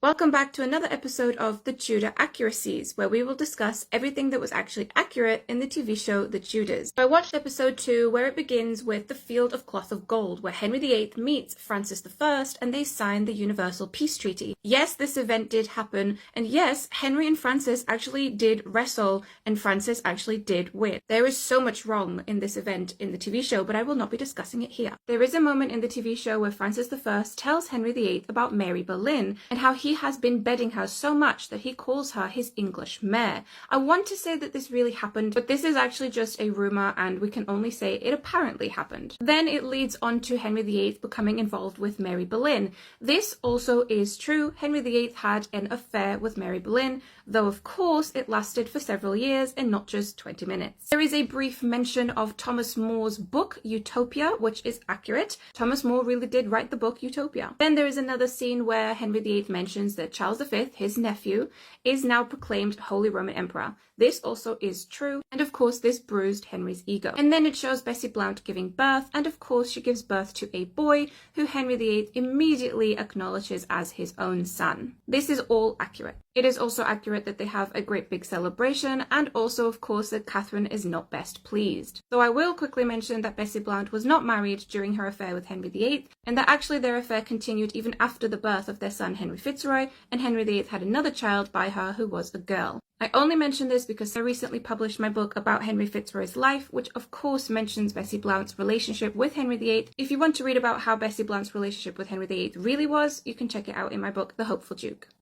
Welcome back to another episode of The Tudor Accuracies, where we will discuss everything that was actually accurate in the TV show The Tudors. I watched episode 2, where it begins with the Field of Cloth of Gold, where Henry VIII meets Francis I and they sign the Universal Peace Treaty. Yes, this event did happen, and yes, Henry and Francis actually did wrestle, and Francis actually did win. There is so much wrong in this event in the TV show, but I will not be discussing it here. There is a moment in the TV show where Francis I tells Henry VIII about Mary Boleyn, and how he has been bedding her so much that he calls her his English mare. I want to say that this really happened, but this is actually just a rumor and we can only say it apparently happened. Then it leads on to Henry VIII becoming involved with Mary Boleyn. This also is true. Henry VIII had an affair with Mary Boleyn, though of course it lasted for several years and not just 20 minutes. There is a brief mention of Thomas More's book Utopia, which is accurate. Thomas More really did write the book Utopia. Then there is another scene where Henry VIII mentions that Charles V, his nephew, is now proclaimed Holy Roman Emperor. This also is true, and of course this bruised Henry's ego. And then it shows Bessie Blount giving birth, and of course she gives birth to a boy who Henry VIII immediately acknowledges as his own son. This is all accurate. It is also accurate that they have a great big celebration, and also of course that Catherine is not best pleased. So I will quickly mention that Bessie Blount was not married during her affair with Henry VIII, and that actually their affair continued even after the birth of their son Henry Fitzroy, and Henry VIII had another child by her who was a girl. I only mention this because I recently published my book about Henry Fitzroy's life, which of course mentions Bessie Blount's relationship with Henry VIII. If you want to read about how Bessie Blount's relationship with Henry VIII really was, you can check it out in my book, The Hopeful Duke.